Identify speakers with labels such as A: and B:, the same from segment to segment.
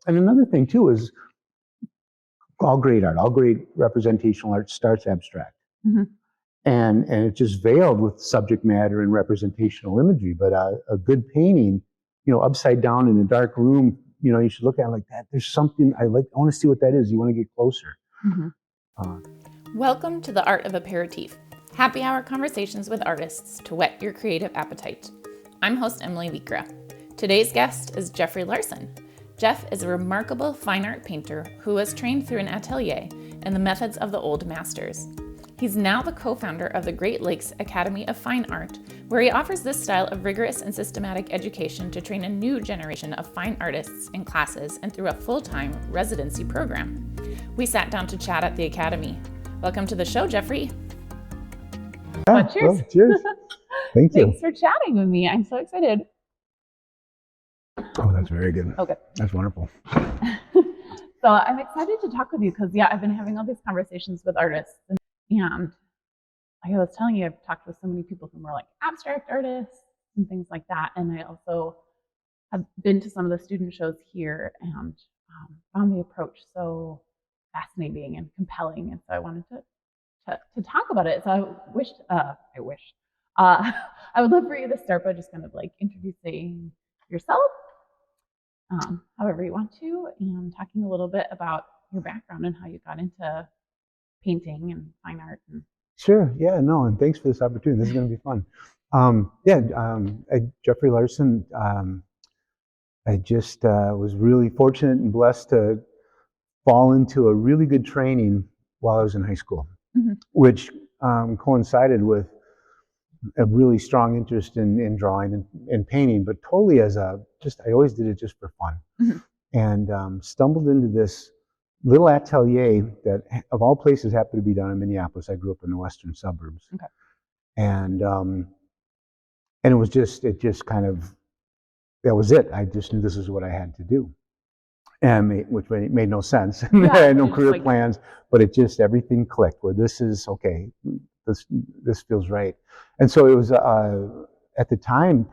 A: And another thing too is all great art, all great representational art starts abstract. Mm-hmm. And it's just veiled with subject matter and representational imagery. But a good painting, upside down in a dark room, you should look at it like that. There's something I want to see what that is. You want to get closer.
B: Mm-hmm. Welcome to the Art of Aperitif, happy hour conversations with artists to whet your creative appetite. I'm host Emily Vikra. Today's guest is Jeffery Larson. Jeff is a remarkable fine art painter who was trained through an atelier in the methods of the old masters. He's now the co-founder of the Great Lakes Academy of Fine Art, where he offers this style of rigorous and systematic education to train a new generation of fine artists in classes and through a full-time residency program. We sat down to chat at the Academy. Welcome to the show, Jeffery.
A: Cheers. Well, cheers. Thank you.
B: Thanks for chatting with me. I'm so excited.
A: Oh, that's very good.
B: Okay.
A: That's wonderful.
B: So I'm excited to talk with you because, I've been having all these conversations with artists. And like I was telling you, I've talked with so many people who are like abstract artists and things like that. And I also have been to some of the student shows here and found the approach so fascinating and compelling. And so I wanted to talk about it. So I would love for you to start by just kind of like introducing yourself, however you want to, and talking a little bit about your background and how you got into painting and fine art.
A: Sure. Yeah. No. And thanks for this opportunity. This is going to be fun. Jeffery Larson. I just was really fortunate and blessed to fall into a really good training while I was in high school, mm-hmm. which coincided with a really strong interest in drawing and painting, but totally I always did it just for fun, mm-hmm. and stumbled into this little atelier that, of all places, happened to be down in Minneapolis. I grew up in the western suburbs, okay. And it was just kind of, that was it. I just knew this is what I had to do, which made no sense. Yeah, I had no career plans, but everything clicked. Where this is okay, this feels right. And so it was at the time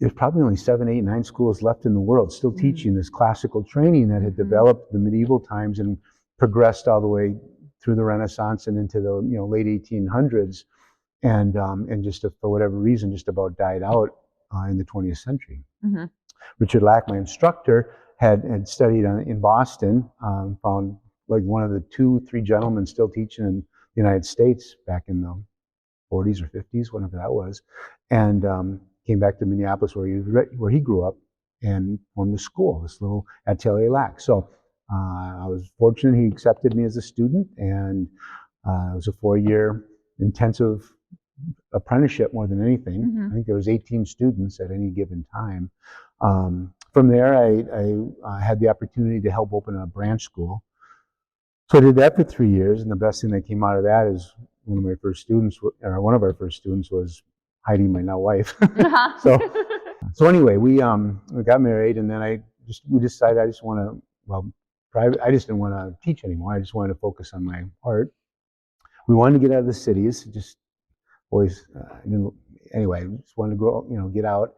A: there's probably only 7, 8, 9 schools left in the world still teaching this classical training that had developed in the medieval times and progressed all the way through the Renaissance and into the late 1800s, and just for whatever reason just about died out in the 20th century. Mm-hmm. Richard Lack, my instructor, had studied in Boston, found like one of the 2-3 gentlemen still teaching in the United States back in the 40s or 50s, whenever that was, and came back to Minneapolis where he grew up and formed the school, this little Atelier Lac. So I was fortunate he accepted me as a student, and it was a 4-year intensive apprenticeship more than anything. Mm-hmm. I think there was 18 students at any given time. From there, I had the opportunity to help open a branch school. So I did that for 3 years, and the best thing that came out of that is one of our first students was Heidi, my now wife. Uh-huh. So anyway, we got married, and then we decided I just didn't want to teach anymore. I just wanted to focus on my art. We wanted to get out of the cities. Just always anyway, just wanted to get out.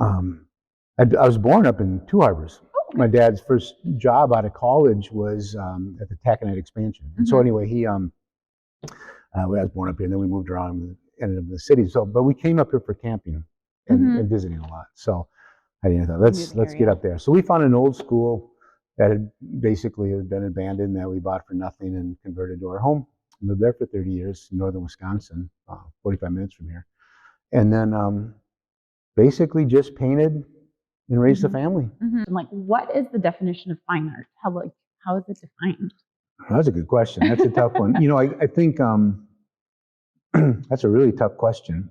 A: I was born up in Two Harbors. Oh, okay. My dad's first job out of college was at the Taconite Expansion, and so anyway, I was born up here, and then we moved around and ended up in the city. So, but we came up here for camping and visiting a lot. So I thought, let's get up there. So we found an old school that had basically been abandoned that we bought for nothing and converted to our home. We lived there for 30 years in northern Wisconsin, 45 minutes from here. And then basically just painted and raised a family.
B: Mm-hmm. And what is the definition of fine art? How is it defined?
A: That's a good question. That's a tough one. I think that's a really tough question.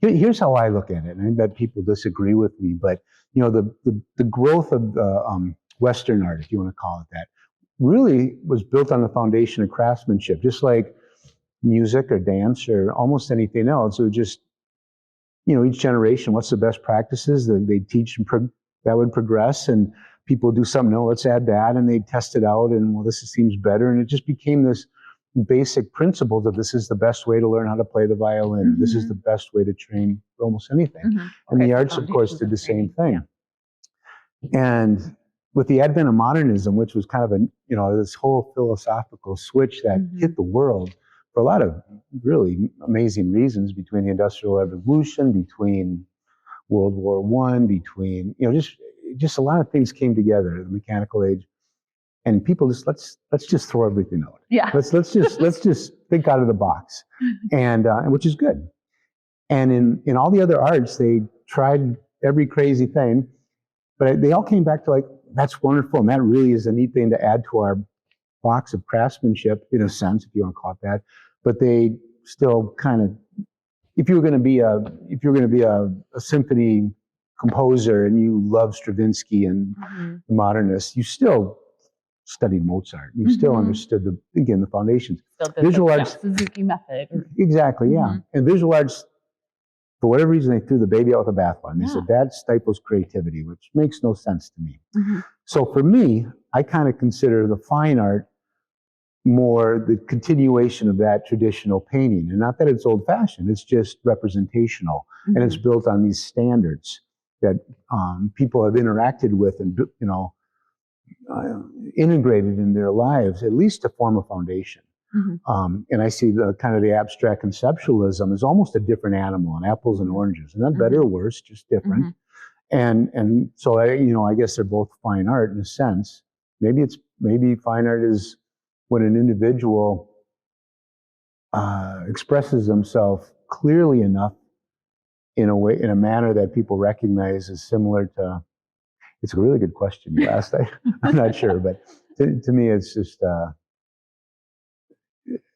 A: Here's how I look at it, and I bet people disagree with me, but the growth of the Western art, if you want to call it that, really was built on the foundation of craftsmanship, just like music or dance or almost anything else. It would just, each generation, what's the best practices that they teach and that would progress, and people do something, no, let's add that, and they test it out, and well, this seems better, and it just became this basic principle that this is the best way to learn how to play the violin. Mm-hmm. This is the best way to train for almost anything. Mm-hmm. And the arts, of course, did the same thing. And with the advent of modernism, which was kind of this whole philosophical switch that hit the world for a lot of really amazing reasons, between the Industrial Revolution, between World War I, between, just a lot of things came together, the mechanical age. And people just let's just throw everything out.
B: Yeah.
A: Let's just think out of the box, and which is good. And in all the other arts, they tried every crazy thing, but they all came back to like, that's wonderful, and that really is a neat thing to add to our box of craftsmanship, in a sense, if you want to call it that. But they still kind of, if you're going to be a symphony composer and you love Stravinsky and the modernists, you still studied Mozart. You still understood the foundations.
B: Still did
A: visual arts,
B: Suzuki method.
A: Exactly, yeah. And visual arts, for whatever reason, they threw the baby out with the bathwater. They said that stifles creativity, which makes no sense to me. So for me, I kind of consider the fine art more the continuation of that traditional painting. And not that it's old-fashioned, it's just representational. And it's built on these standards that people have interacted with and, integrated in their lives, at least to form a foundation. And I see the kind of the abstract conceptualism is almost a different animal, and apples and oranges, and not better or worse, just different. And so I guess they're both fine art in a sense. Maybe fine art is when an individual expresses himself clearly enough in a manner that people recognize as similar to. It's a really good question you asked. I'm not sure, but to me, it's just,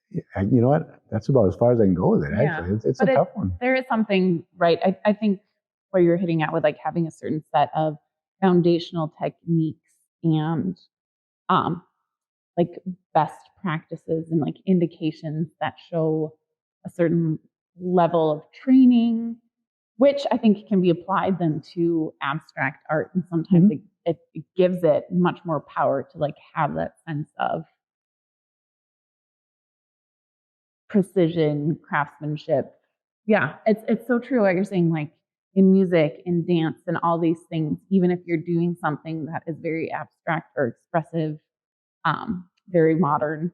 A: you know what? That's about as far as I can go with it, actually. It's a tough one.
B: There is something, right? I think where you're hitting at with like having a certain set of foundational techniques and like best practices and like indications that show a certain level of training, which I think can be applied then to abstract art. And sometimes it gives it much more power to like have that sense of precision, craftsmanship. Yeah, it's so true what you're saying, like in music, in dance, and all these things, even if you're doing something that is very abstract or expressive, very modern,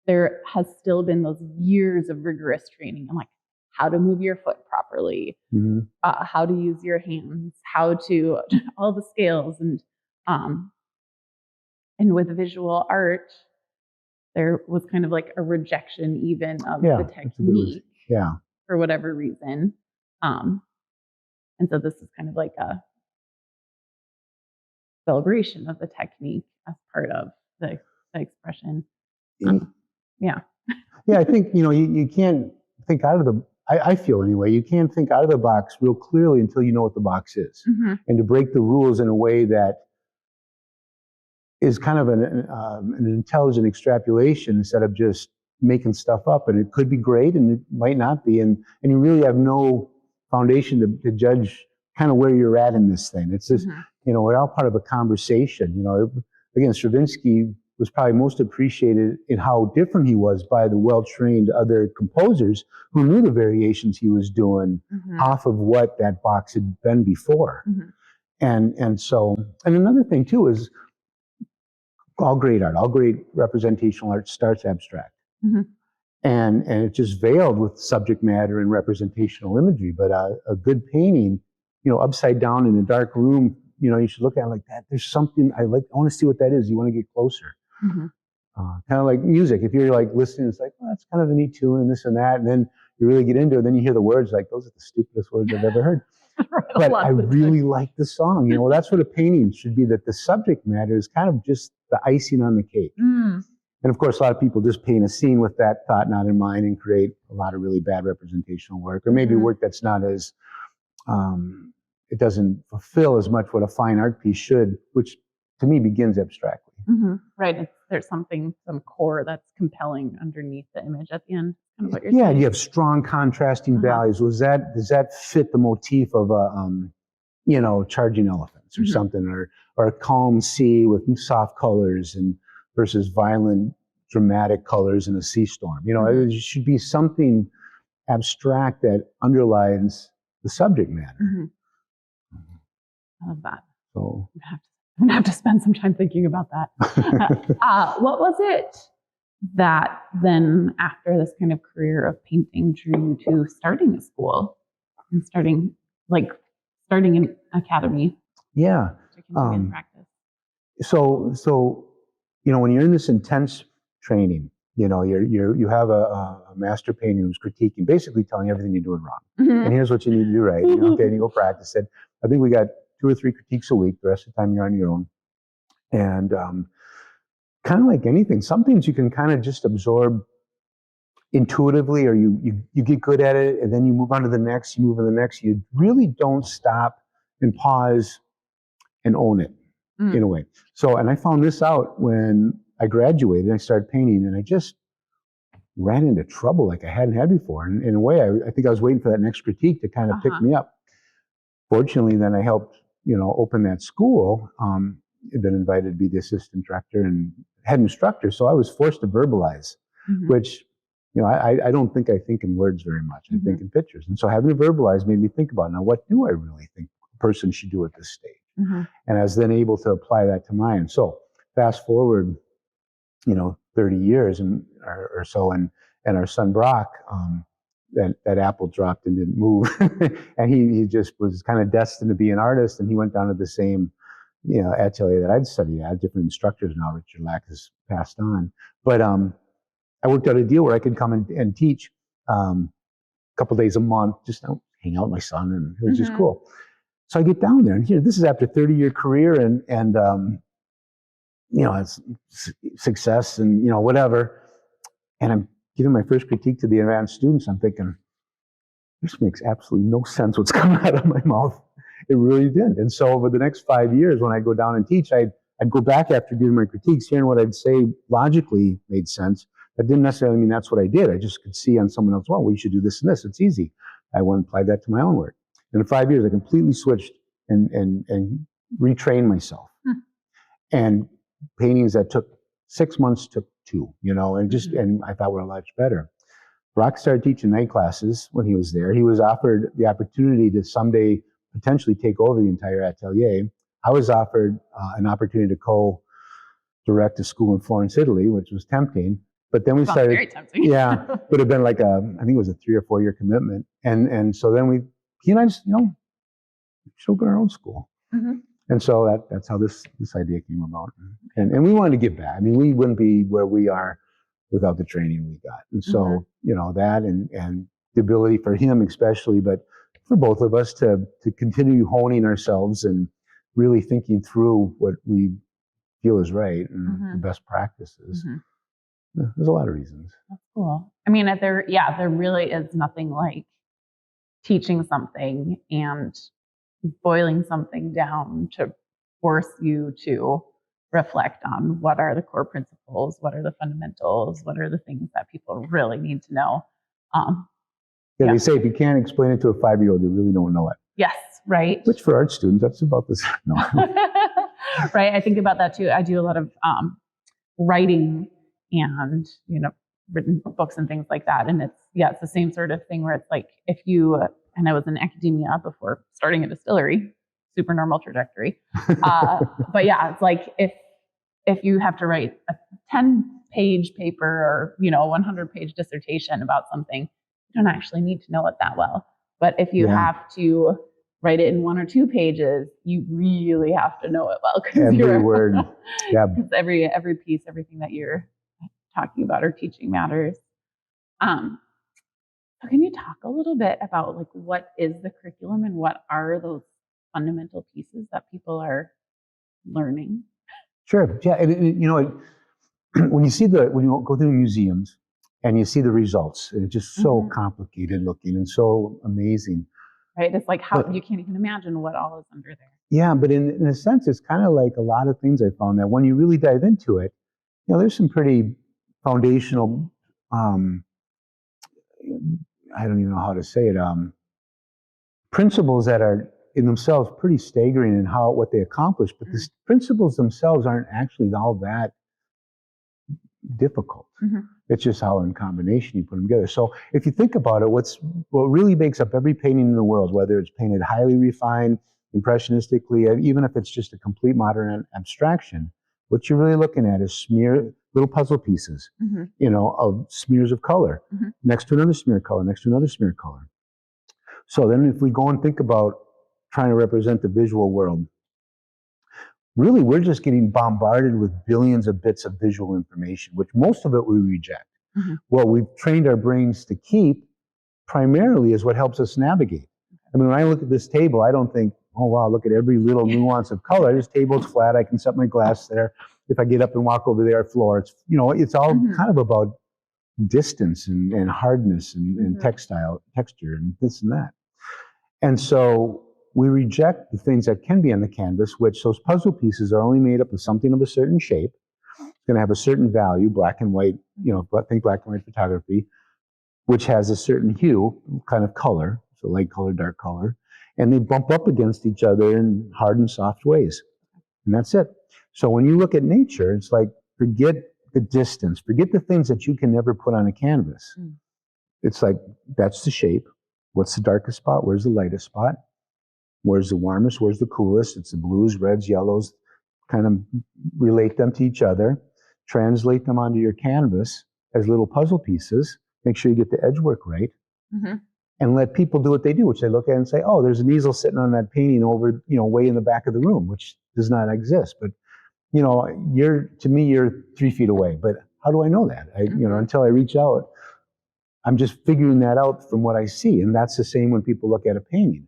B: there has still been those years of rigorous training and like how to move your foot properly, how to use your hands, how to all the scales, and with visual art, there was kind of like a rejection even of the technique, for whatever reason, and so this is kind of like a celebration of the technique as part of the expression.
A: I think you can't think out of the. I feel anyway, you can't think out of the box real clearly until you know what the box is, and to break the rules in a way that is kind of an intelligent extrapolation instead of just making stuff up. And it could be great, and it might not be, and you really have no foundation to judge kind of where you're at in this thing. It's just we're all part of a conversation. Again, Stravinsky was probably most appreciated in how different he was by the well-trained other composers who knew the variations he was doing off of what that box had been before. And another thing too is all great art, all great representational art starts abstract. And it's just veiled with subject matter and representational imagery. But a good painting, upside down in a dark room, you should look at it like that. There's something I like. I want to see what that is. You want to get closer. Kind of like music. If you're like listening, it's like, well, that's kind of a neat tune and this and that. And then you really get into it. Then you hear the words like, those are the stupidest words I've ever heard. But I really like the song. That's what a painting should be, that the subject matter is kind of just the icing on the cake. And of course, a lot of people just paint a scene with that thought not in mind and create a lot of really bad representational work, or maybe work that's not as, it doesn't fulfill as much what a fine art piece should, which to me begins abstractly.
B: Right. There's some core that's compelling underneath the image at the end. Kind of what you're saying.
A: You have strong contrasting values. Does that fit the motif of a, charging elephants or something, or a calm sea with soft colors and versus violent, dramatic colors in a sea storm? It should be something abstract that underlines the subject matter.
B: I love that.
A: So
B: I'm gonna have to spend some time thinking about that. What was it that then, after this kind of career of painting, drew you to starting a school and starting an academy
A: yeah.
B: to continue in practice?
A: So when you're in this intense training, you have a master painter who's critiquing, basically telling you everything you're doing wrong.
B: Mm-hmm.
A: And here's what you need to do right. Okay, and you go practice it. I think we got 2 or 3 critiques a week. The rest of the time you're on your own. And kind of like anything, some things you can kind of just absorb intuitively, or you get good at it, and then you move on to the next, you move on to the next. You really don't stop and pause and own it in a way. So, and I found this out when I graduated. I started painting, and I just ran into trouble like I hadn't had before. And in a way, I think I was waiting for that next critique to kind of pick me up. Fortunately, then I helped, open that school. I'd been invited to be the assistant director and head instructor, so I was forced to verbalize, which, I don't think I think in words very much. I think in pictures. And so having to verbalize made me think about, now, what do I really think a person should do at this stage? And I was then able to apply that to mine. So fast forward, 30 years or so, and our son Brock, that apple dropped and didn't move. And he just was kind of destined to be an artist, and he went down to the same atelier that I'd studied at. Different instructors now. Richard Lack has passed on. But I worked out a deal where I could come and teach a couple days a month, just hang out with my son, and it was just cool. So I get down there, and this is after a 30-year career, and it's success and whatever. And I'm giving my first critique to the advanced students. I'm thinking, this makes absolutely no sense what's coming out of my mouth. It really didn't. And so over the next 5 years, when I go down and teach, I'd go back after giving my critiques, hearing what I'd say logically made sense. That didn't necessarily mean that's what I did. I just could see on someone else, well, we should do this and this. It's easy. I went and applied that to my own work. And in 5 years, I completely switched and retrained myself. And paintings that took 6 months took 2, and I thought were much better. Brock started teaching night classes when he was there. He was offered the opportunity to someday potentially take over the entire atelier. I was offered an opportunity to co-direct a school in Florence, Italy, which was tempting. But then we started,
B: very tempting.
A: Yeah, would have been like I think it was a 3 or 4 year commitment. And so then he and I just, should open our own school. And so that's how this idea came about. And we wanted to give back. I mean, we wouldn't be where we are without the training we got. And so, that and the ability for him especially, but for both of us to continue honing ourselves and really thinking through what we feel is right and the best practices. There's a lot of reasons.
B: That's cool. I mean, there really is nothing like teaching something and boiling something down to force you to reflect on what are the core principles, what are the fundamentals, what are the things that people really need to know.
A: They say if you can't explain it to a 5-year-old, you really don't know it.
B: Yes, right.
A: Which for art students, that's about this. No.
B: Right. I think about that too. I do a lot of writing and written books and things like that, and it's the same sort of thing where it's like if you and I was in academia before starting a distillery, super normal trajectory. But it's like if you have to write a 10-page paper or, a 100-page dissertation about something, you don't actually need to know it that well. But if you have to write it in 1 or 2 pages, you really have to know it well.
A: Every word. Yeah.
B: Because every piece, everything that you're talking about or teaching matters. So can you talk a little bit about what is the curriculum and what are those fundamental pieces that people are learning?
A: Sure. Yeah. And when you go through museums and you see the results, it's just so complicated looking and so amazing.
B: Right. It's like you can't even imagine what all is under there.
A: Yeah. But in a sense, it's kind of like a lot of things I found that when you really dive into it, there's some pretty foundational, I don't even know how to say it, principles that are in themselves pretty staggering in what they accomplish, but the principles themselves aren't actually all that difficult. It's just how in combination you put them together. So if you think about it, what really makes up every painting in the world, whether it's painted highly refined impressionistically, even if it's just a complete modern abstraction, what you're really looking at is little puzzle pieces, of smears of color, next to another smear of color, next to another smear of color. So then if we go and think about trying to represent the visual world, really we're just getting bombarded with billions of bits of visual information, which most of it we reject. What we've trained our brains to keep primarily is what helps us navigate. I mean, when I look at this table, I don't think, oh wow, look at every little nuance of color. This table's flat, I can set my glass there. If I get up and walk over there, floor, it's all kind of about distance and hardness and texture and this and that. And so we reject the things that can be on the canvas, which those puzzle pieces are only made up of something of a certain shape. It's going to have a certain value, black and white, think black and white photography, which has a certain hue, kind of color, so light color, dark color, and they bump up against each other in hard and soft ways. And that's it. So when you look at nature, it's like, forget the distance, forget the things that you can never put on a canvas. It's like, that's the shape. What's the darkest spot? Where's the lightest spot? Where's the warmest? Where's the coolest? It's the blues, reds, yellows. Kind of relate them to each other, translate them onto your canvas as little puzzle pieces, make sure you get the edge work right, and let people do what they do, which they look at and say, oh, there's an easel sitting on that painting over, way in the back of the room, which does not exist. But, to me, you're 3 feet away. But how do I know that? Until I reach out, I'm just figuring that out from what I see. And that's the same when people look at a painting.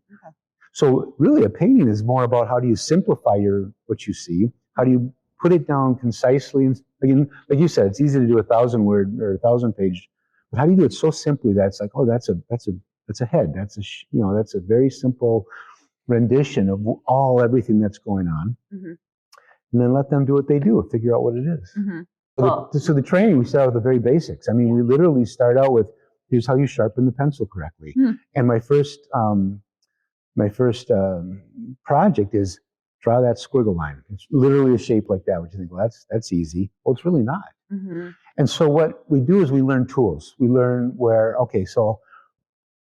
A: So really a painting is more about how do you simplify what you see? How do you put it down concisely? And again, like you said, it's easy to do 1,000-word or 1,000-page, but how do you do it so simply that it's like, oh, that's a head. That's a very simple rendition of everything that's going on. And then let them do what they do, figure out what it is. So the training, we start with the very basics. I mean, we literally start out with, here's how you sharpen the pencil correctly. And my first project is draw that squiggle line. It's literally a shape like that, which you think, well, that's easy. Well, it's really not. And so what we do is we learn tools. We learn so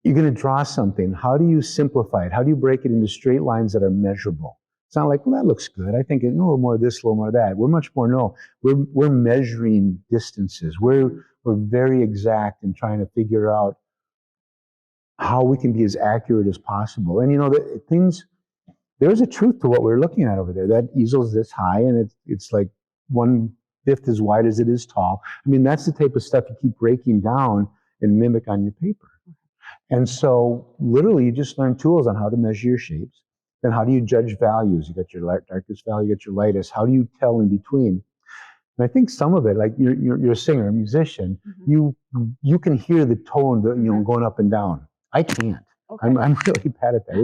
A: you're going to draw something. How do you simplify it? How do you break it into straight lines that are measurable? It's not like, well, that looks good. I think a little more of this, a little more of that. We're much more, no. We're measuring distances. We're very exact in trying to figure out how we can be as accurate as possible. And there's a truth to what we're looking at over there. That easel's this high, and it's like 1/5 as wide as it is tall. I mean, that's the type of stuff you keep breaking down and mimic on your paper. And so literally you just learn tools on how to measure your shapes. Then how do you judge values? You got your darkest value, you got your lightest. How do you tell in between? And I think some of it, like you're a singer, a musician, you can hear the tone, going up and down. I can't. I'm really bad at that.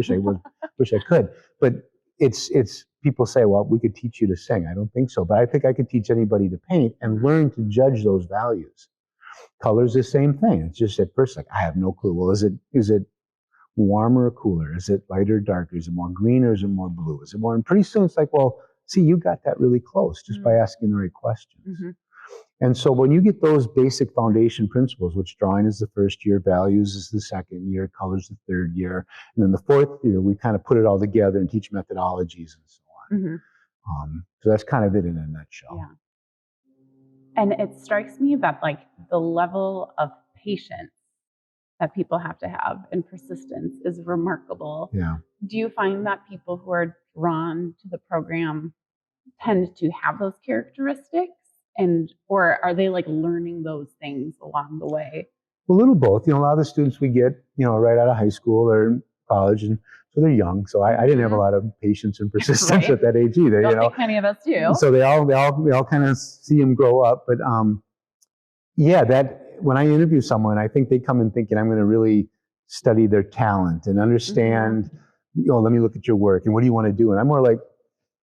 A: Wish I could. But it's people say, well, we could teach you to sing. I don't think so. But I think I could teach anybody to paint and learn to judge those values. Color's the same thing. It's just at first like, I have no clue. Well, is it warmer or cooler? Is it lighter or darker? Is it more green or is it more blue? Is it more? And pretty soon it's like, well, see, you got that really close just by asking the right questions. And so when you get those basic foundation principles, which drawing is the first year, values is the second year, colors the third year, and then the fourth year, we kind of put it all together and teach methodologies and so on. So that's kind of it in a nutshell.
B: Yeah. And it strikes me that like the level of patience that people have to have and persistence is remarkable.
A: Yeah.
B: Do you find that people who are drawn to the program tend to have those characteristics? Or are they like learning those things along the way?
A: A little both. A lot of the students we get, right out of high school or college, and so they're young. So I didn't have a lot of patience and persistence at that age either.
B: Don't think many of us do.
A: So they all kind of see them grow up. But that when I interview someone, I think they come in thinking I'm going to really study their talent and understand. Let me look at your work and what do you want to do? And I'm more like,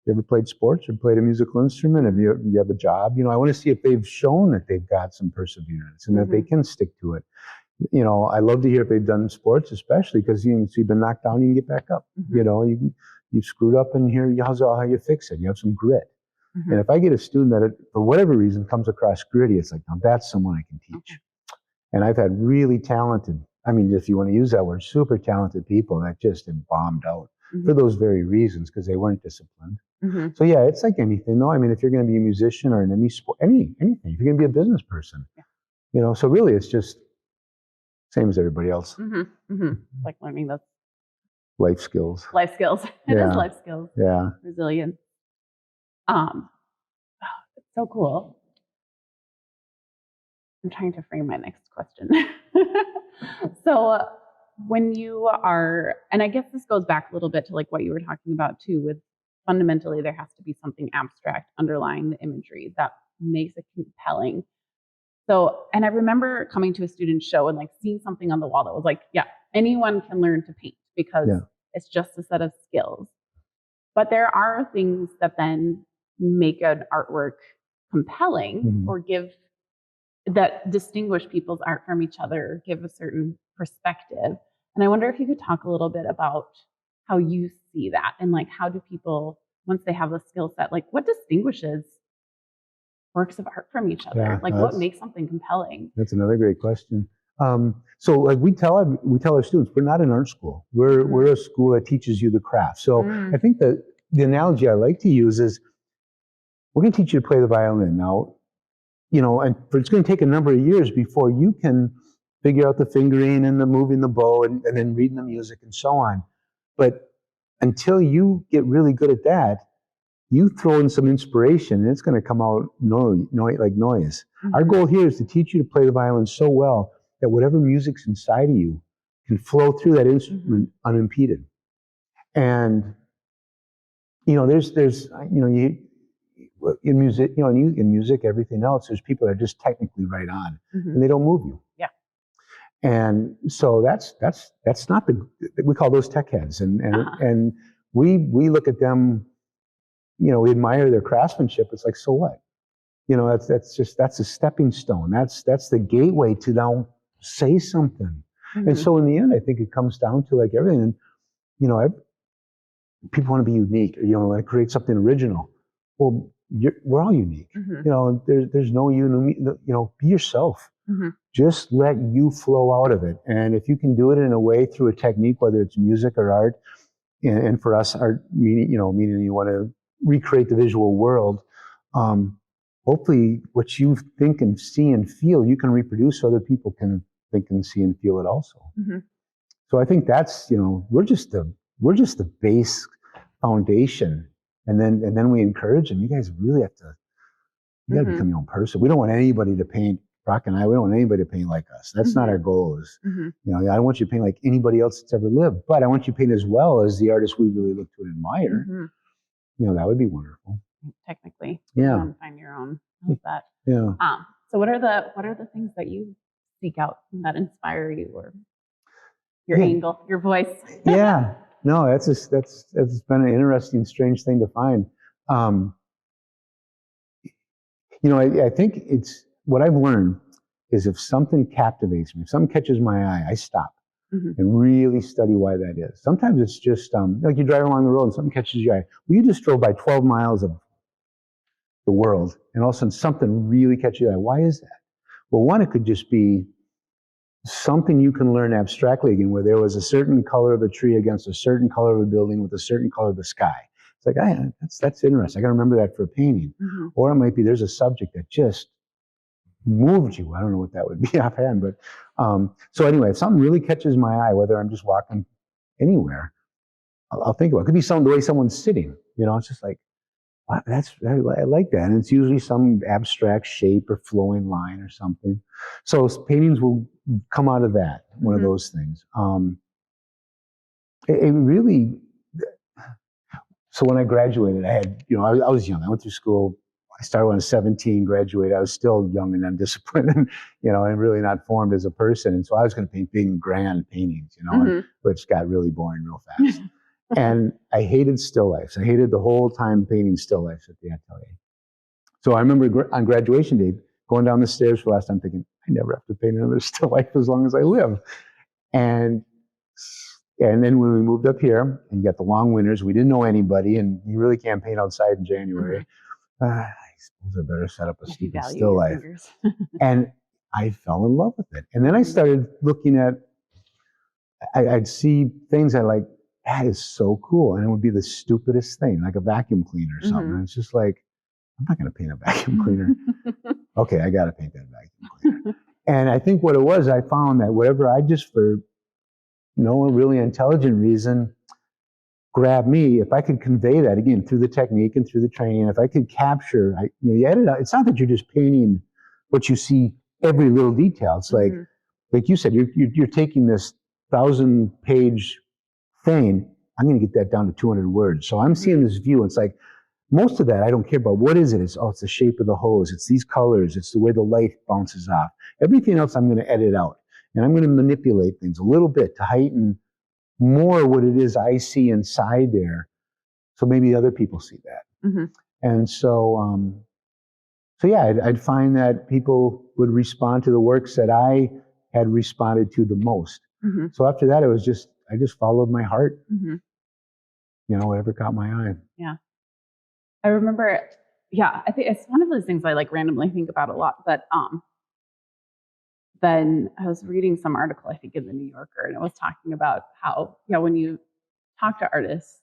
A: you ever played sports or played a musical instrument? Do you have a job? I want to see if they've shown that they've got some perseverance and that they can stick to it. I love to hear if they've done sports, especially because you've been knocked down, you can get back up. You screwed up and how's how you fix it. You have some grit. And if I get a student that, for whatever reason, comes across gritty, it's like, now that's someone I can teach. And I've had really talented, if you want to use that word, super talented people that just have bombed out. for those very reasons, because they weren't disciplined.
B: Mm-hmm.
A: So yeah, it's like anything though. I mean, if you're going to be a musician or in any sport, anything, if you're going to be a business person, so really it's just same as everybody else.
B: Mm-hmm. Mm-hmm. Like learning those
A: life skills.
B: Life skills. It is life skills.
A: Yeah.
B: Resilience. It's so cool. I'm trying to frame my next question. So when you are, and I guess this goes back a little bit to like what you were talking about too, with fundamentally there has to be something abstract underlying the imagery that makes it compelling. So, and I remember coming to a student show and like seeing something on the wall that was like, yeah, anyone can learn to paint because it's just a set of skills. But there are things that then make an artwork compelling or that distinguish people's art from each other, give a certain perspective. And I wonder if you could talk a little bit about how you see that and like how do people, once they have the skill set, like what distinguishes works of art from each other?
A: Yeah,
B: like what makes something compelling?
A: That's another great question. So like we tell our students, we're not an art school. We're a school that teaches you the craft. So I think that the analogy I like to use is we're going to teach you to play the violin. Now, and it's going to take a number of years before you can figure out the fingering and the moving the bow and then reading the music and so on. But until you get really good at that, you throw in some inspiration and it's going to come out like noise. Our goal here is to teach you to play the violin so well that whatever music's inside of you can flow through that instrument unimpeded. And, there's in music, in music, everything else, there's people that are just technically right on and they don't move you.
B: Yeah.
A: And so that's not we call those tech heads. And we look at them, we admire their craftsmanship. It's like, so what? That's a stepping stone. That's the gateway to now say something. And so in the end, I think it comes down to like everything. And, people want to be unique, like create something original. Well, we're all unique. There's no be yourself. Just let you flow out of it. And if you can do it in a way through a technique, whether it's music or art, and for us, art meaning you want to recreate the visual world. Hopefully, what you think and see and feel, you can reproduce so other people can think and see and feel it also. So I think that's we're just the base foundation, and then we encourage them. You guys really have to. You got to become your own person. We don't want anybody to paint. Brock and I, we don't want anybody to paint like us. That's not our goal. I don't want you to paint like anybody else that's ever lived, but I want you to paint as well as the artists we really look to and admire. That would be wonderful.
B: Technically, find your own. I love that.
A: Yeah.
B: So what are the things that you seek out that inspire you, or your angle, your voice?
A: Yeah. No, that's been an interesting, strange thing to find. I think it's what I've learned is if something captivates me, if something catches my eye, I stop and really study why that is. Sometimes it's just like you drive along the road and something catches your eye. Well, you just drove by 12 miles of the world and all of a sudden something really catches your eye. Why is that? Well, one, it could just be something you can learn abstractly again, where there was a certain color of a tree against a certain color of a building with a certain color of the sky. It's like, that's interesting. I got to remember that for a painting. Or it might be there's a subject that just moved you. I don't know what that would be offhand, but so anyway, if something really catches my eye, whether I'm just walking anywhere, I'll think about it. It could be the way someone's sitting. It's just like, wow, I like that. And it's usually some abstract shape or flowing line or something. So paintings will come out of that, one of those things. It really. So when I graduated, I had, I was young. I went through school. I started when I was 17, graduated. I was still young and undisciplined and, and really not formed as a person. And so I was going to paint big and grand paintings, which got really boring real fast. And I hated still lifes. I hated the whole time painting still lifes at the atelier. So I remember on graduation day, going down the stairs for the last time thinking, I never have to paint another still life as long as I live. And then when we moved up here and you got the long winters, we didn't know anybody and you really can't paint outside in January. I suppose I better set up a stupid still life. And I fell in love with it. And then I started looking at, I'd see things I like, that is so cool. And it would be the stupidest thing, like a vacuum cleaner or something. And it's just like, I'm not going to paint a vacuum cleaner. Okay, I got to paint that vacuum cleaner. And I think what it was, I found that whatever I just, for no really intelligent reason, grabbed me, if I could convey that, again, through the technique and through the training, if I could capture, you edit out, it's not that you're just painting what you see, every little detail. It's like you said, you're taking this 1,000-page thing, I'm going to get that down to 200 words. So I'm seeing this view. It's like, most of that I don't care about. What is it? It's the shape of the hose. It's these colors. It's the way the light bounces off. Everything else I'm going to edit out. And I'm going to manipulate things a little bit to heighten more what it is I see inside there. So maybe other people see that. And so, yeah, I'd find that people would respond to the works that I had responded to the most. So after that, I just followed my heart, whatever caught my eye.
B: Yeah. I remember, I think it's one of those things I like randomly think about a lot, but then I was reading some article, I think in the New Yorker, and it was talking about how, when you talk to artists,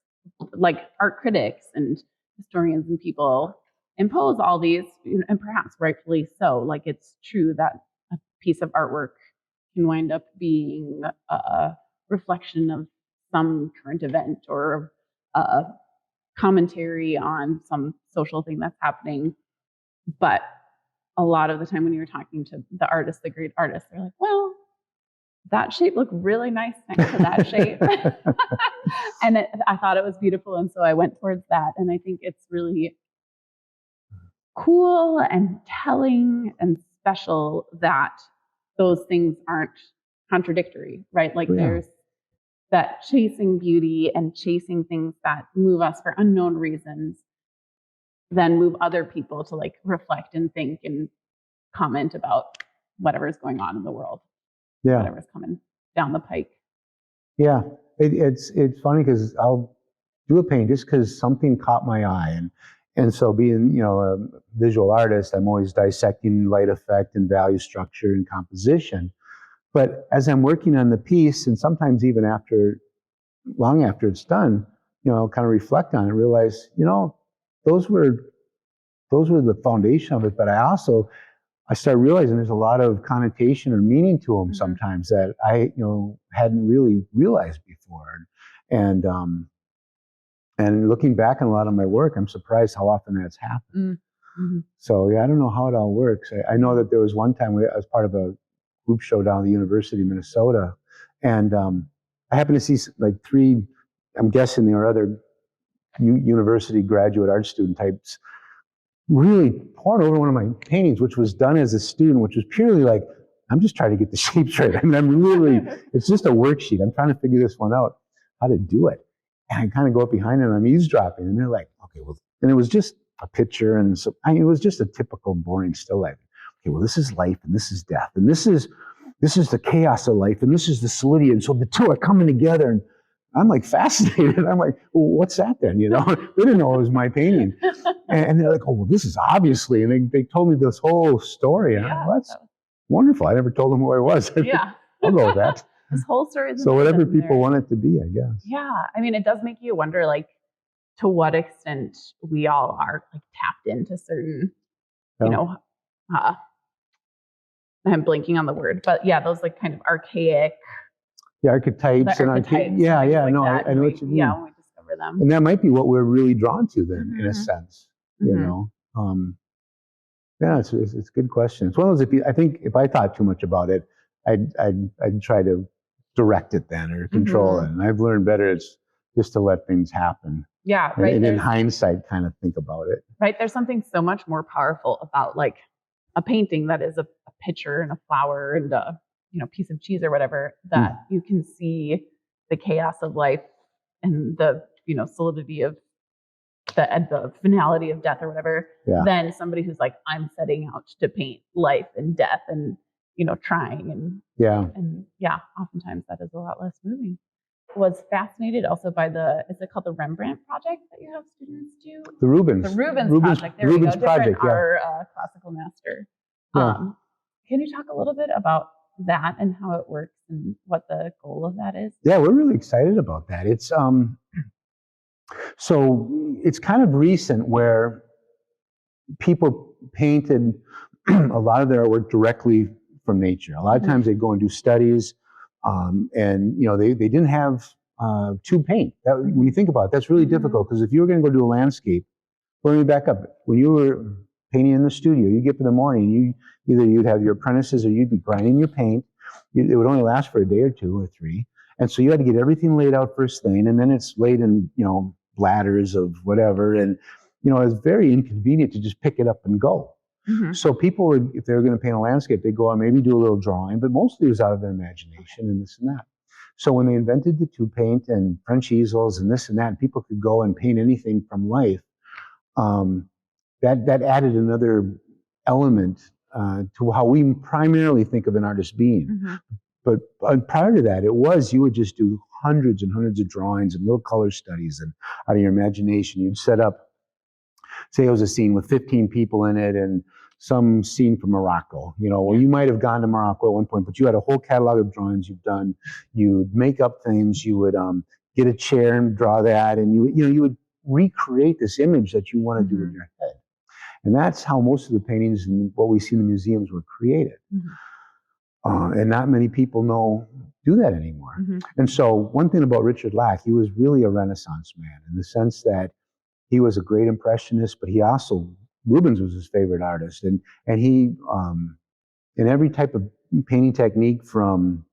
B: like art critics and historians and people impose all these, and perhaps rightfully so, like it's true that a piece of artwork can wind up being a reflection of some current event or a commentary on some social thing that's happening. But a lot of the time when you're talking to the artist, the great artists, they're like, well, that shape looked really nice next to that shape. And I thought it was beautiful. And so I went towards that. And I think it's really cool and telling and special that those things aren't contradictory, right? Like there's that chasing beauty and chasing things that move us for unknown reasons, then move other people to like reflect and think and comment about whatever's going on in the world. Whatever's coming down the pike. Yeah.
A: It's funny because I'll do a paint just because something caught my eye. And so being, a visual artist, I'm always dissecting light effect and value structure and composition. But as I'm working on the piece, and sometimes even long after it's done, kind of reflect on it, realize, those were the foundation of it. But I start realizing there's a lot of connotation or meaning to them sometimes that I, hadn't really realized before. And looking back on a lot of my work, I'm surprised how often that's happened. So I don't know how it all works. I know that there was one time I was part of a group show down at the University of Minnesota, and I happened to see like 3, I'm guessing there are other university graduate art student types really pouring over one of my paintings, which was done as a student, which was purely like, I'm just trying to get the shapes right. I mean, it's just a worksheet. I'm trying to figure this one out, how to do it. And I kind of go up behind them, I'm eavesdropping, and they're like, okay, well, and it was just a picture, and so it was just a typical boring still life. Okay, well, this is life, and this is death, and this is the chaos of life, and this is the solidity, and so the two are coming together, and I'm like fascinated. I'm like, well, what's that then? They didn't know it was my painting. And they're like, oh, well, this is obviously, and they told me this whole story. And well, that's wonderful. I never told them who I was. I'll go with that.
B: This whole story is
A: so whatever people want it to be, I guess.
B: Yeah. I mean, it does make you wonder, like, to what extent we all are like tapped into certain, I'm blanking on the word, but those like kind of archaic.
A: The archetypes and archetypes. I know what you mean.
B: Yeah, when we discover them.
A: And that might be what we're really drawn to then, in a sense, it's a good question. It's one of those, I think if I thought too much about it, I'd try to direct it then or control it. And I've learned better it's just to let things happen.
B: Yeah, right.
A: And in hindsight, kind of think about it.
B: Right. There's something so much more powerful about like a painting that is a picture and a flower and a piece of cheese or whatever, that you can see the chaos of life and the, solidity of the finality of death or whatever, than somebody who's like, I'm setting out to paint life and death and, trying and oftentimes that is a lot less moving. Was fascinated also by is it called the Rembrandt project that you have students do?
A: The Rubens.
B: The Rubens project. There
A: Rubens
B: we go.
A: Project,
B: our classical master. Can you talk a little bit about that and how it works and what the goal of that is?
A: Yeah, we're really excited about that. It's so it's kind of recent where people painted a lot of their artwork directly from nature. A lot of times they go and do studies, and they didn't have tube paint. When you think about it, that's really difficult, because if you were going to go do a landscape, let me back up. When you were painting in the studio, you get up in the morning, you'd have your apprentices or you'd be grinding your paint. It would only last for a day or 2 or 3, and so you had to get everything laid out first thing, and then it's laid in bladders of whatever, and it's very inconvenient to just pick it up and go. So people would, if they were going to paint a landscape, they'd go out and maybe do a little drawing, but mostly it was out of their imagination and this and that. So when they invented the tube paint and French easels and this and that, and people could go and paint anything from life, that added another element to how we primarily think of an artist being. But prior to that, you would just do hundreds and hundreds of drawings and little color studies, and out of your imagination, you'd set up, say it was a scene with 15 people in it and some scene from Morocco. Well, you might have gone to Morocco at one point, but you had a whole catalog of drawings you've done. You'd make up things. You would get a chair and draw that, and you would recreate this image that you want to do in your head. And that's how most of the paintings and what we see in the museums were created. And not many people do that anymore. And so one thing about Richard Lack, he was really a Renaissance man in the sense that he was a great impressionist, but Rubens was his favorite artist. And he, in every type of painting technique, from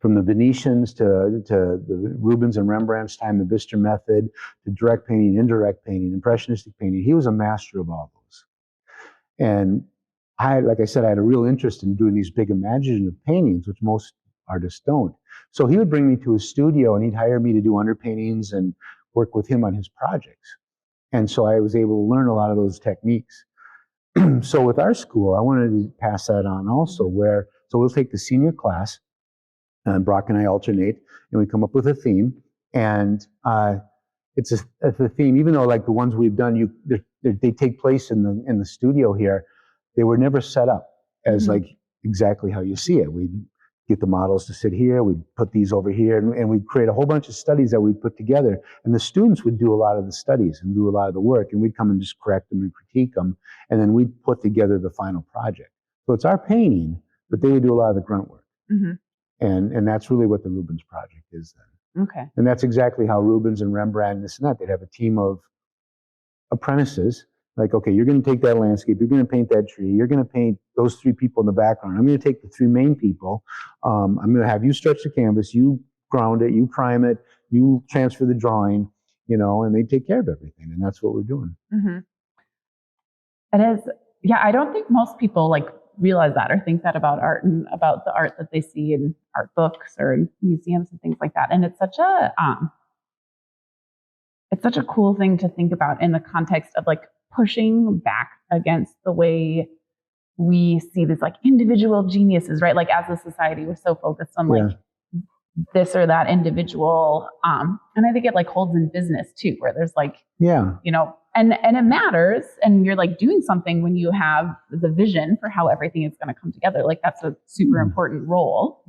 A: the Venetians to the Rubens and Rembrandt's time, the Bister method, to direct painting, indirect painting, impressionistic painting, he was a master of all those. And like I said, I had a real interest in doing these big imaginative paintings, which most artists don't. So he would bring me to his studio and he'd hire me to do underpaintings and work with him on his projects. And so I was able to learn a lot of those techniques. So with our school, I wanted to pass that on also, so we'll take the senior class, and Brock and I alternate, and we come up with a theme. And it's a theme, even though like the ones we've done, they take place in the studio here, they were never set up as like exactly how you see it. We'd get the models to sit here, we'd put these over here, and we'd create a whole bunch of studies that we'd put together. And the students would do a lot of the studies and do a lot of the work, and we'd come and just correct them and critique them, and then we'd put together the final project. So it's our painting, but they would do a lot of the grunt work. And that's really what the Rubens project is then.
B: Okay.
A: And that's exactly how Rubens and Rembrandt and this and that, they'd have a team of apprentices. Like, okay, you're going to take that landscape, you're going to paint that tree, you're going to paint those 3 people in the background. I'm going to take the 3 main people. I'm going to have you stretch the canvas, you ground it, you prime it, you transfer the drawing, and they take care of everything. And that's what we're doing.
B: It is. Yeah, I don't think most people realize that or think that about art and about the art that they see in art books or in museums and things like that. And it's such a cool thing to think about in the context of pushing back against the way we see these individual geniuses, right? As a society, we're so focused on this or that individual. And I think it holds in business too, where there's and it matters. And you're doing something when you have the vision for how everything is going to come together. That's a super important role.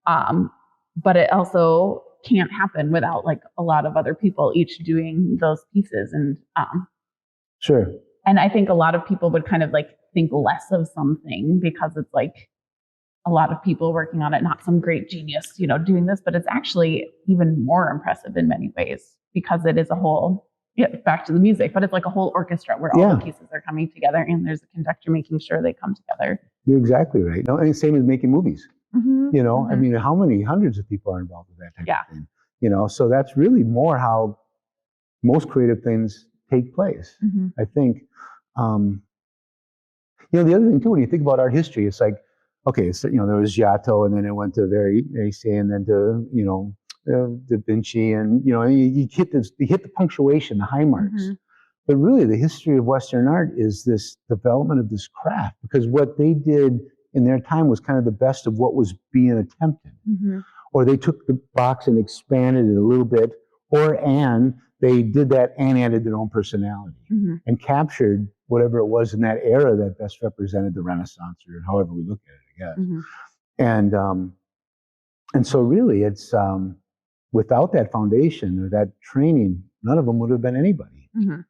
B: But it also can't happen without a lot of other people each doing those pieces. And
A: sure.
B: And I think a lot of people would kind of think less of something because it's a lot of people working on it, not some great genius, doing this, but it's actually even more impressive in many ways because it is a whole, back to the music, but it's a whole orchestra where all the pieces are coming together and there's a conductor making sure they come together.
A: You're exactly right. No, and same as making movies. I mean, how many hundreds of people are involved with that type of thing? So that's really more how most creative things take place. I think, the other thing too, when you think about art history, it's okay, so, there was Giotto, and then it went to Versailles, and then to, Da Vinci, and, you hit the punctuation, the high marks. But really the history of Western art is this development of this craft, because what they did in their time was kind of the best of what was being attempted. Or they took the box and expanded it a little bit, and they did that and added their own personality and captured whatever it was in that era that best represented the Renaissance, or however we look at it, I guess. And so really it's, without that foundation or that training, none of them would have been anybody.
B: Mm-hmm.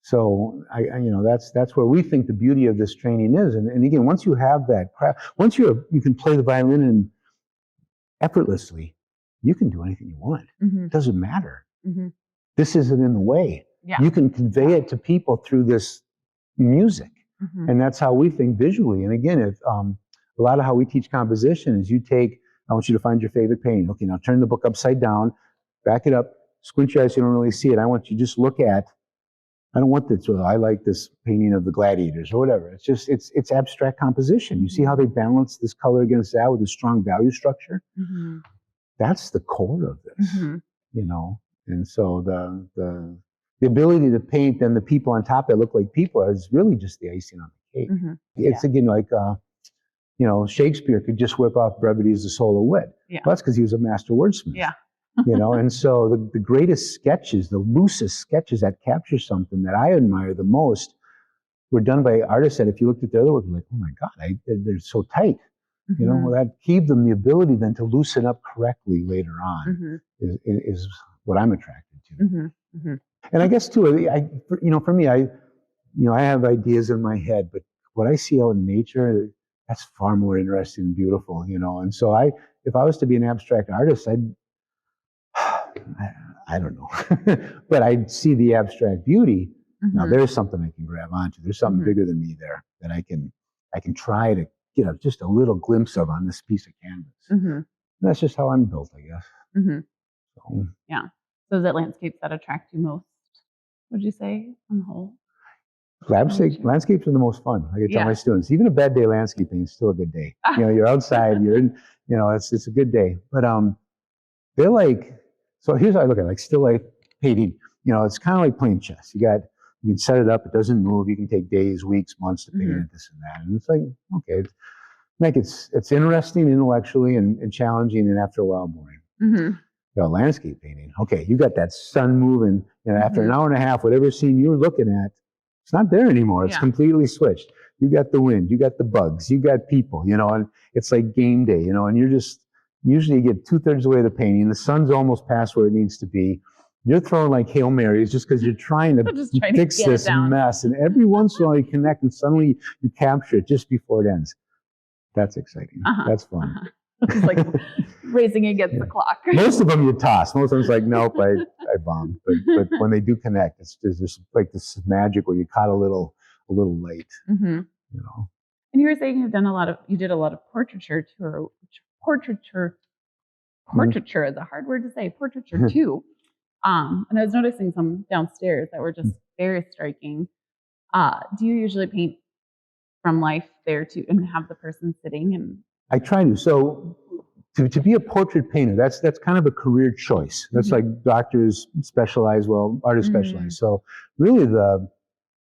A: So that's where we think the beauty of this training is. And again, once you have that craft, once you can play the violin and effortlessly, you can do anything you want.
B: Mm-hmm.
A: It doesn't matter.
B: Mm-hmm.
A: This isn't in the way.
B: Yeah.
A: You can convey it to people through this music.
B: Mm-hmm.
A: And that's how we think visually. And again, if a lot of how we teach composition is I want you to find your favorite painting. Okay, now turn the book upside down, back it up, squint your eyes so you don't really see it. I want you to just look at, I don't want this, I like this painting of the gladiators or whatever. It's just, it's abstract composition. You see how they balance this color against that with a strong value structure?
B: Mm-hmm.
A: That's the core of this,
B: Mm-hmm.
A: And so the ability to paint and the people on top that look like people is really just the icing on the cake.
B: Mm-hmm.
A: It's again like, Shakespeare could just whip off brevity as the soul of wit.
B: Yeah.
A: Well, that's because he was a master wordsmith.
B: Yeah.
A: And so the greatest sketches, the loosest sketches that capture something that I admire the most were done by artists that if you looked at their other work, you're like, oh my God, they're so tight.
B: Mm-hmm.
A: Well, that gave them the ability then to loosen up correctly later on is what I'm attracted to.
B: Mm-hmm. Mm-hmm.
A: And I guess too, for me, I have ideas in my head, but what I see out in nature, that's far more interesting and beautiful, And so if I was to be an abstract artist, I don't know, but I'd see the abstract beauty.
B: Mm-hmm.
A: Now there's something I can grab onto. There's something bigger than me there that I can try to get just a little glimpse of on this piece of canvas.
B: Mm-hmm.
A: That's just how I'm built, I guess.
B: Mm-hmm.
A: So,
B: yeah. So is it landscapes that attract you most, would you say, on the whole?
A: Landscapes are the most fun. Like I tell my students, even a bad day landscaping is still a good day. You're outside, you're in, it's a good day. But they're like, so here's how I look at it, like still life painting. It's kind of like playing chess. You can set it up, it doesn't move. You can take days, weeks, months to paint it, this and that. And it's like, okay, it's interesting intellectually and challenging, and after a while boring.
B: Mm-hmm.
A: Landscape painting. Okay, you got that sun moving, after an hour and a half, whatever scene you're looking at, it's not there anymore. It's completely switched. You got the wind, you got the bugs, you got people, and it's like game day, and you're just, usually you get 2/3 of the way of the painting. The sun's almost past where it needs to be. You're throwing like Hail Marys just because you're trying to fix this mess. And every once in a while you connect and suddenly you capture it just before it ends. That's exciting. That's fun.
B: It's like racing against the clock.
A: Most of them you toss. Most of them it's like, nope, I bombed. But when they do connect, there's just like this magic where you caught a little late.
B: Mm-hmm. And you were saying you did a lot of portraiture too. Portraiture is a hard word to say. Portraiture too. And I was noticing some downstairs that were just very striking. Do you usually paint from life there too, and have the person sitting? And
A: I try to. So to be a portrait painter, that's kind of a career choice. That's like doctors specialize, artists specialize. So really the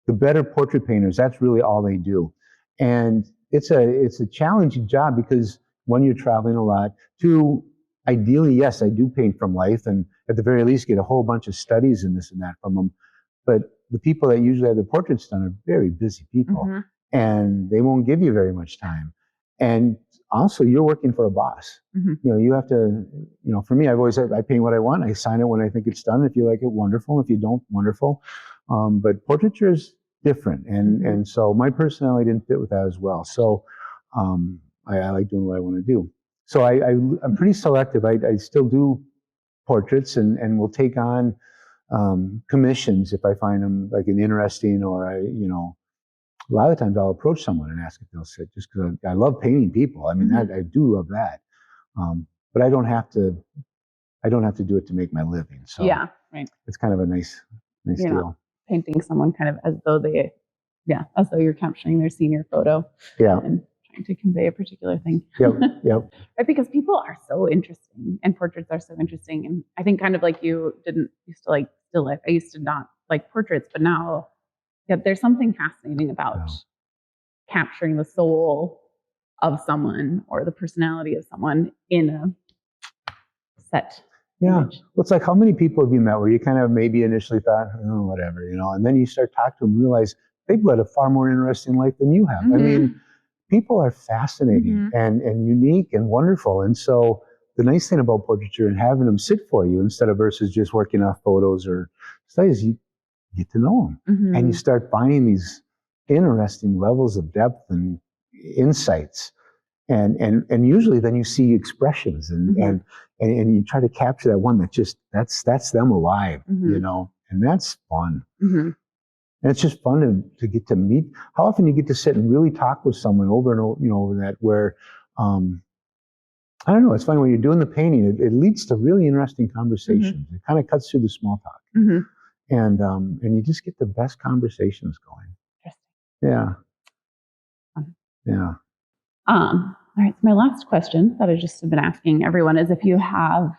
A: better portrait painters, that's really all they do. And it's a challenging job because one, you're traveling a lot. Two, ideally, yes, I do paint from life, and at the very least get a whole bunch of studies and this and that from them. But the people that usually have their portraits done are very busy people, and they won't give you very much time. And also, you're working for a boss. You have to, for me, I've always said, I paint what I want. I sign it when I think it's done. If you like it, wonderful. If you don't, wonderful. But portraiture is different. And so my personality didn't fit with that as well. So I like doing what I want to do. So I'm pretty selective. I still do portraits and will take on commissions if I find them like an interesting, or a lot of times I'll approach someone and ask if they'll sit, just because I love painting people. I mean, I do love that. But I don't have to do it to make my living. So it's kind of a nice deal.
B: Painting someone kind of as though you're capturing their senior photo. And trying to convey a particular thing.
A: Yep.
B: Right, because people are so interesting, and portraits are so interesting. And I think kind of like you didn't used to like still life. I used to not like portraits, but now there's something fascinating about capturing the soul of someone or the personality of someone in a set.
A: Yeah.
B: Image.
A: Well, it's like, how many people have you met where you kind of maybe initially thought, oh, whatever, and then you start talking to them and realize they've led a far more interesting life than you have. I mean, people are fascinating
B: Mhm.
A: and unique and wonderful. And so the nice thing about portraiture and having them sit for you instead of versus just working off photos or studies, you get to know them. And you
B: Mhm.
A: start finding these interesting levels of depth and insights. And usually then you see expressions
B: Mhm.
A: and you try to capture that one that just that's them alive,
B: Mhm.
A: and that's fun.
B: Mhm.
A: And it's just fun to get to meet. How often you get to sit and really talk with someone over and over, over that where, I don't know, it's funny when you're doing the painting, it leads to really interesting conversations. It kind of cuts through the small talk.
B: Mhm.
A: And you just get the best conversations going. Yeah.
B: Interesting.
A: Yeah.
B: All right. So my last question that I just have been asking everyone is if you have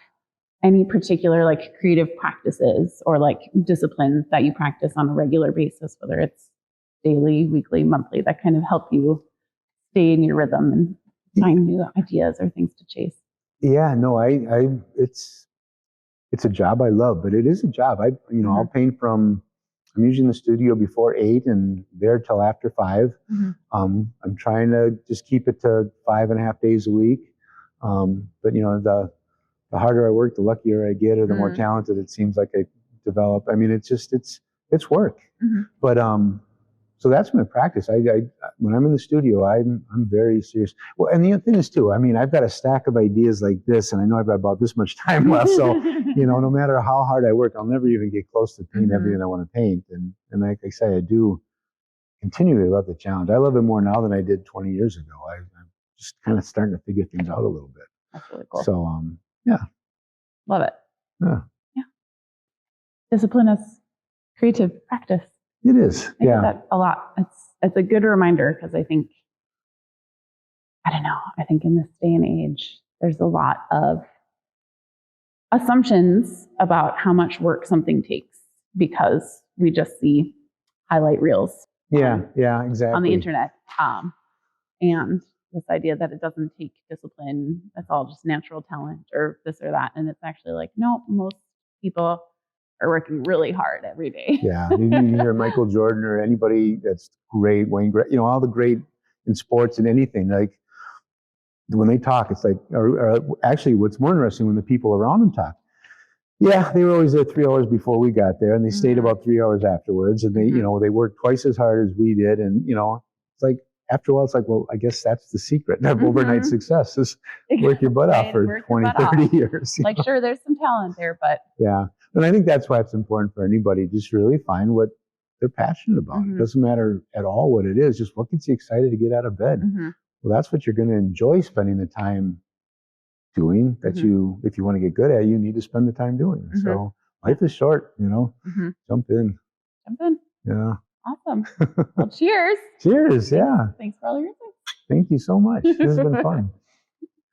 B: any particular like creative practices or like disciplines that you practice on a regular basis, whether it's daily, weekly, monthly, that kind of help you stay in your rhythm and find new ideas or things to chase.
A: Yeah, no, it's a job I love, but it is a job. I'll paint I'm usually in the studio before 8 and there till after 5.
B: Mm-hmm.
A: I'm trying to just keep it to 5.5 days a week. But the harder I work, the luckier I get, or the more talented it seems like I develop. I mean, it's work.
B: Mm-hmm.
A: But so that's my practice. I when I'm in the studio, I'm very serious. Well, and the other thing is too, I mean, I've got a stack of ideas like this, and I know I've got about this much time left. So no matter how hard I work, I'll never even get close to paint everything I want to paint. And like I say, I do continually love the challenge. I love it more now than I did 20 years ago. I'm just kind of starting to figure things out a little bit.
B: That's really cool.
A: So yeah,
B: love it.
A: Yeah.
B: Discipline is creative practice.
A: It is.
B: I do that a lot. It's a good reminder because I think in this day and age, there's a lot of assumptions about how much work something takes because we just see highlight reels.
A: Exactly.
B: On the internet. And this idea that it doesn't take discipline, that's all just natural talent or this or that. And it's actually like, no, most people are working really hard every day.
A: Yeah, you hear Michael Jordan or anybody that's great, Wayne Gretzky, all the great in sports and anything, like when they talk, it's like, or actually what's more interesting when the people around them talk. Yeah, they were always there 3 hours before we got there, and they stayed about 3 hours afterwards, and they worked twice as hard as we did, and it's like after a while, it's like, well, I guess that's the secret of overnight success is work your butt off for 20, 30 years.
B: Like, sure, there's some talent there, but
A: yeah, and I think that's why it's important for anybody to just really find what they're passionate about. It doesn't matter at all what it is, just what gets you excited to get out of bed. Well, that's what you're going to enjoy spending the time doing. That if you want to get good at, you need to spend the time doing. So life is short, jump in. Yeah.
B: Awesome. Well, cheers.
A: Cheers. Yeah.
B: Thanks for all your insights.
A: Thank you so much. This has been fun.